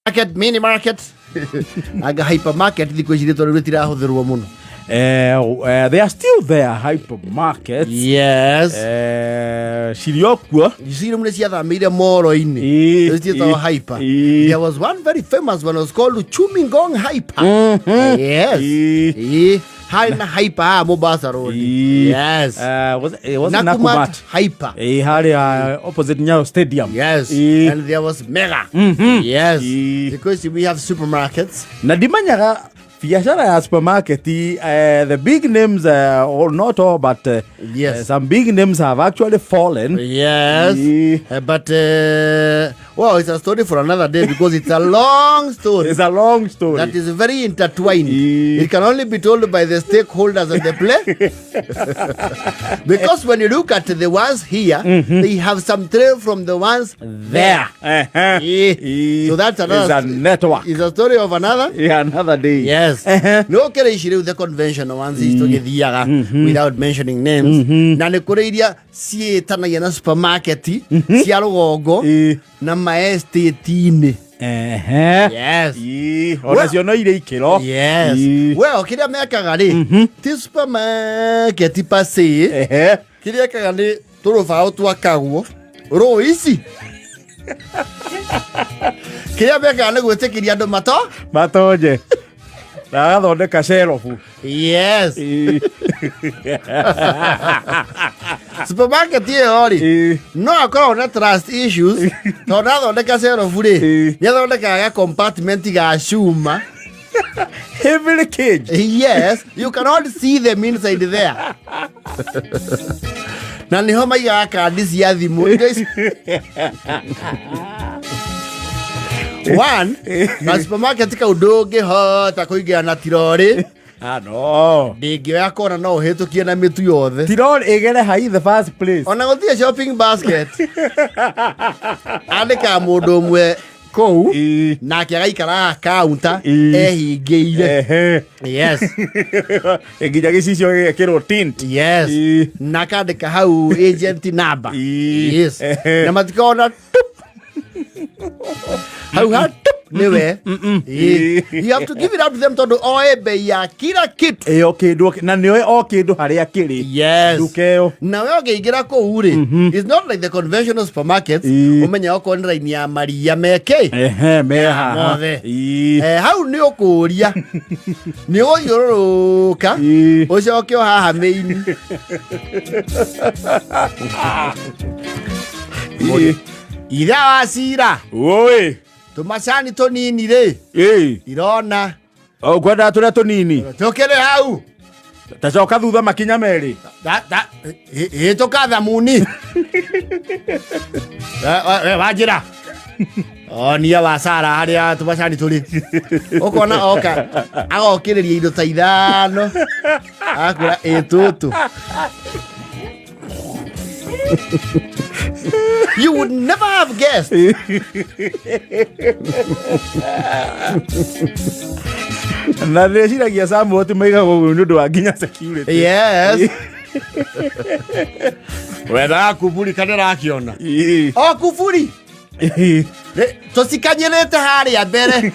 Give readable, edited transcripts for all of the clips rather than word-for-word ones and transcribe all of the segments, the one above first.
Market, mini market. Aga hypermarket thiko ici rĩtira hũthĩrwo mũno. They are still there, hypermarkets. Yes. Shiriokwa. Zero mune ciathamĩire moro-inĩ. Ciĩtagwo hyper. There was one very famous one, was called Chumingong Hyper. Yes. Haina hyper Mombasa Road. Yes. It was Nakumat Hyper. Haria opposite Nyayo Stadium. Yes. And there was Mega. Yes. Because we have supermarkets. Nadimanyaga biashara ya supermarket, the big names, or not all, but yes, some big names have actually fallen. Yes, but well, it's a story for another day because it's a long story. It's a long story that is very intertwined. It can only be told by the stakeholders of the play. Because when you look at the ones here, they have some trail from the ones there. So that's another. It's a network. It's a story of another. Yeah, another day. Yes. No kere ishire the conventional ones is to get without mentioning names. Na ne kore iria cietanagia na supermarket cia rugongo na maestate-ini. Yes. Ona cio no ire ikiro. Yes. Well, kiria mekaga ri ti supermarket per se. Kiria kaga ni turubao twakagwo roici. Kiria mekaga ni gwitikiria andu matoje. Thondeka sherofu. Yes. Supermarket ori no akorwo na trust issues. No thondeka sherofu ri. Ni thondeka compartment ga shuma. Heavy cage. Yes, you cannot see them inside there. Na niho maiga kandi cia thimu. One, na supermarket ka udonge hota kuigia na tirori. No. Ndingioya kona no hitukie na mitu yothe. Tirori igere hai in the first place. Ona gutie shopping basket. Andika mundu umwe kou na kiagaikara counter ehingeire. Yes. Gicagi cicio gĩkĩrwo tint. Yes. Na kandika hau agent number. Yes. Na matikona how hard niwe. You have to give it up to them to do oebe ya kila kitu. Okay, na niwe kindu haria kiri. Yes. Dukeo. Na wewe ukeingira kuu ri. It's not like the conventional supermarkets. Umenya oko line ya Maria meke. Meha. Hau ni ukuria. Ni uyururuka. Ucoke haha main. Ira wasira. Oi. Tumacani tonini ri. Irona. Kwenda turia tonini. Tokere hau. Tacoka thutha makinya meri. Toka thamuni. Wajira. Nia wasara haria tumacani turi. Ukona oka. Agokiriria indo ta ithano. Akura etutu. You would never have guessed. Na ndĩciragia Samuel maigagwo ũguo nĩ ũndũ wa nginya security. Yes. Wenda kuburi kana rakiona. O kuburi. Tusikanyerete haria mbere.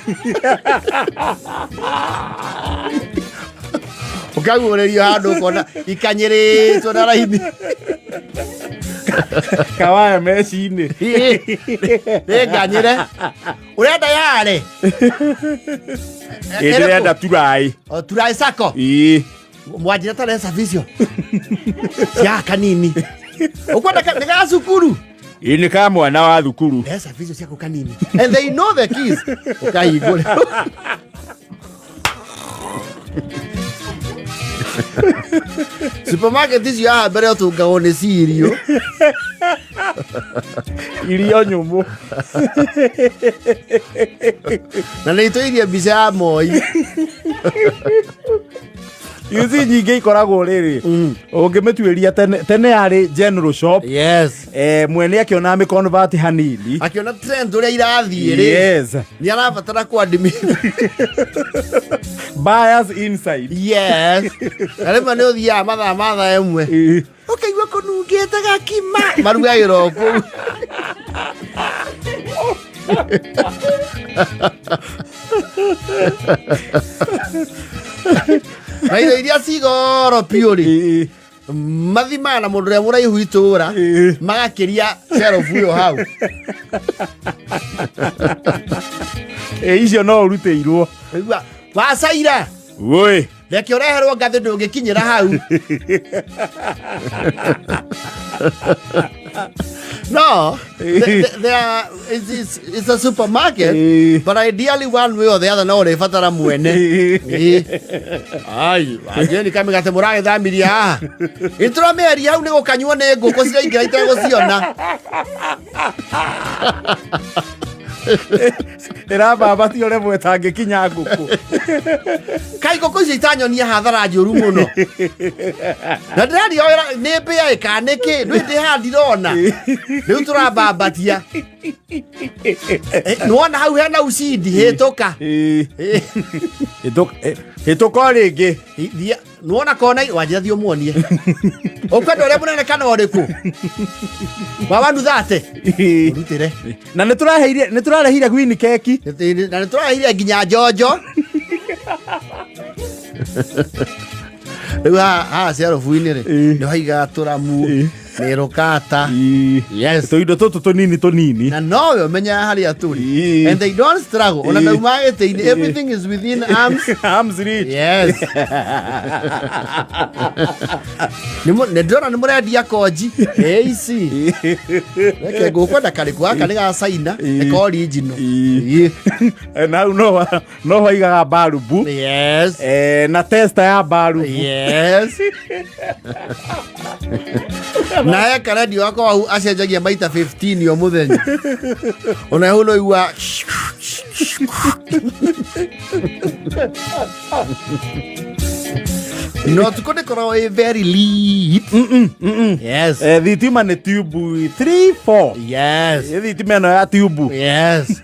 Ukagurerio handu kona ikanyeretwo na raini. Kawaya meci-inĩ. Nganyire. Urenda yare. Ndĩrenda turai. O turai sako. Mwajira tare servicio. Cia kanini. Ukwenda ka cukuru. Ni ka mwana wa thukuru. Servicio cia kanini. And they know the keys. Ukahingũre. Supermarket icio haha mbere ũtũngagwo nĩ cirio. Irio nyũmũ. Na nĩ itũirie mbica ya Moi. Yuzi nyingĩ ikoragwo rĩrĩ. Ũngĩmĩtuĩria tene yarĩ general shop. Yes. Mwene akĩona mĩconvert hanini. Akĩona trend ũrĩa irathiĩ rĩ. Yes. Nĩ arabatara kuadmit. Buyers inside. Yes. Arĩma nĩ ũthiaga mathaa ĩmwe. Ũkaigua kũnungĩte gakima. Marugagĩrwo kũu. Na iria cigoro piuri mathimana mundu ria muraihu itura magakiria serofu yo hau icio no uruteirwo wacaira oi reke ureherwo ngathi ndungikinyira hau no it's a supermarket but ideally one way or the other no refatara mwene ai ajeni kama gate murage thamiria haha intura meri hau ni gukanywo ni nguku ciraingira iteguciona irababa ti ore mwetange kinya nguku kai nguku ici itanyonia hathara njuru muno na ndari oira ni mbia ikaniki ndu ndi handirona riu turabambatia nuona hau hena ucindi hituka hituka ringi nuona kona wanjirathio muonie ukwenda uria munene kana uriku wawandu thate urutire na niturarehire gwini keki na niturarehire nginya njonjo riu haha ciarobu-ini ri ni haiga turamu mirukata yes tuindo tutu tunini na nowe umenya haria turi and they don't struggle ona ndaumagite everything is within arms reach yes ndona ni murendia koji ici reke ngukwenda kariku aka ni ga China eko original na no waigaga barubu yes na tester ya barubu yes na eka radio wako au acenjagia maita 15 yo muthenya ona huno iwa no tukone kora very lit yes thitima ni tube 3-4 yes thitima no ya tube yes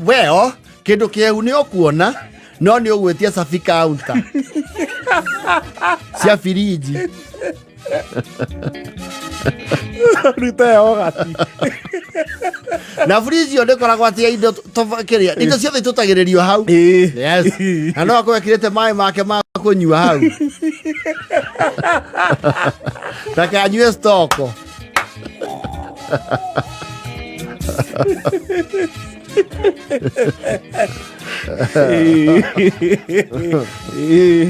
well kindu kiehu ni okuona no ni ugwetia safi counter cia firiji ruta ogati na firiji yo ndekoragwo atia indo kiria indo ciothe tutagiririo hau yes na no akwekirite mai make ma kunyua hau takanywe stoko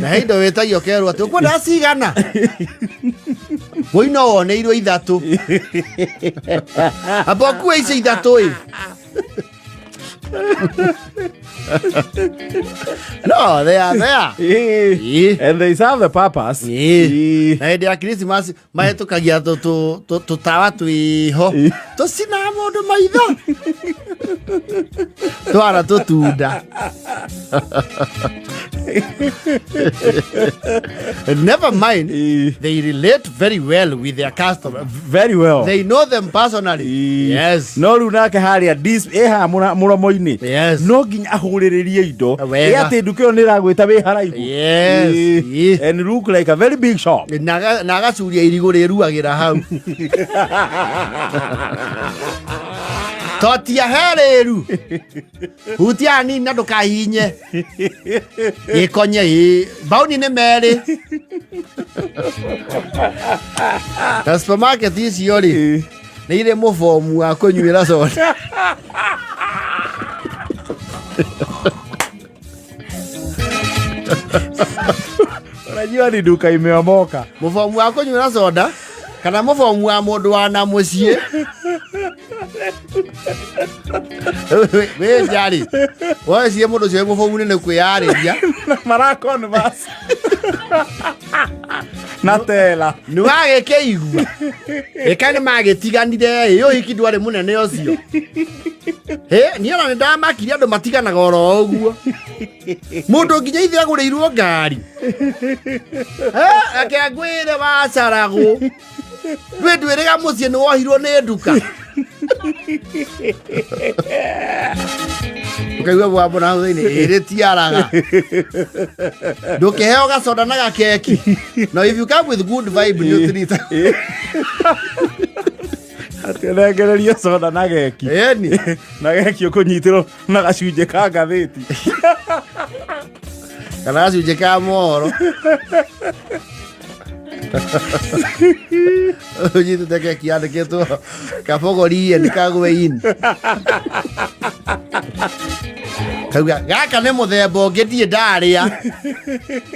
na indo wetagio kerwo ati ukwenda cigana woino woneirwo ithatu amba kuwe icio ithatu no, they are there. And they serve the purpose. Na hĩndĩ ya Christmas mahĩtũkagia tũtawa twĩho tũcina mũndũ maitho twara tũtunda. Never mind, they relate very well with their customers. Very well. They know them personally. Yes. No rĩu nake harĩa eha mũromo-inĩ. Yes. No nginya ahũrĩrĩrie indo. Wega. Atĩ nduka ĩyo nĩragwĩta wĩ haraihu. Yes. And look like a very big shop. Na agacuria irigũ rĩruagĩra hau. Totia heriru. Hutia nini na ndukahinye. Gĩkonye bauni nĩ merĩ. Na supermarket icio rĩ nĩ irĩ mũbomu wa kũnyuĩra soda. Unajua ni duka imeomoka. Mũbomu wa kũnyuĩra soda kana mũbomu wa mũndũ wa na mũciĩ. We jari. Wewe sie mũndũ ũcio mũbomu nĩ kwĩyarĩria. Marakon basi. Natela. Nĩ wagĩkĩigua. Eka nĩ magĩtiganire yo hiki ndwarĩ mũnene ũcio. Niĩ ona nĩ ndamakirie andũ matiganaga oro ũguo. Mũndũ nginya ithe agũrĩirwo ngari. Akĩangwĩre wacaragwo. We ndwĩrĩga mũciĩ nĩ wohirwo nĩ nduka. Ukaigua bwambo na thĩinĩ ĩrĩ tiaraga. Ndũkĩheo gacoda na gakeki. Now if you come with good vibe nĩ ũtirita. Atenengereria soda na geki. Eni. Na geki ukunyitiro na gacunje ka ngathĩti. Kana gacunje ka moro. Unyite teke kiandikitwo kabogorie nikagwe-in. Kauga gaka nĩ mũthemba ũngĩ ndirĩ ndarĩa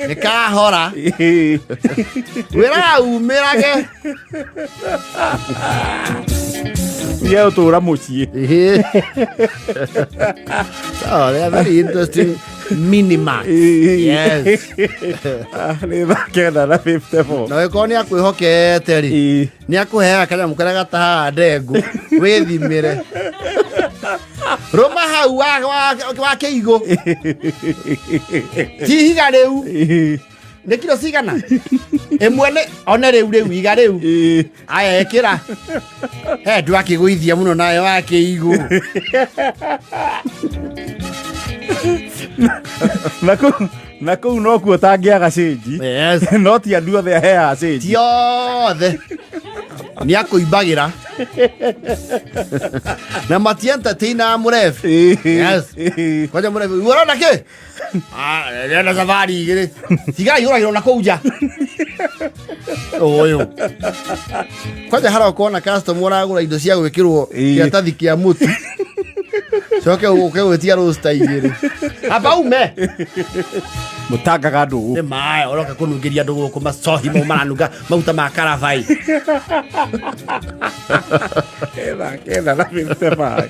nikahora wĩraga umĩrage ye ũtũũra mũciĩ. Oh, they are very interesting mini-max. Yes. Nĩ thakenda na 54. Na wĩkorwo nĩ akwĩhokete rĩ nĩ akũheaga kanyamũ karĩa gatahaga ndengũ wĩthimĩre rũma hau wa kĩigũ ti ihiga rĩu nĩ kilo cigana ĩmwe nĩ one rĩu iga rĩu aya ĩkĩra he ndwakĩgũithia mũno nayo wa kĩigũ na kũu no kuo tangĩaga cĩnji no ti andũ othe aheaga cĩnji ti othe nĩ akũimbagĩra na mati-entertainaga mũrebi. Kwanja mũrebi ũrona kĩ rĩenda safari igĩrĩ tiga ihũragĩrwo na kũu nja ũyũ kwanja harokorwo na customer ũragũra indo cia gwĩkĩrwo kĩratathi kĩa mũtu coke ũke gwĩtia rosta igĩrĩ amba ume mũtangaga ndũgũ nĩ maĩ ũroka kũnungĩria andũ gũkũ macohi mau maranunga maguta ma karabai. Queda la 55.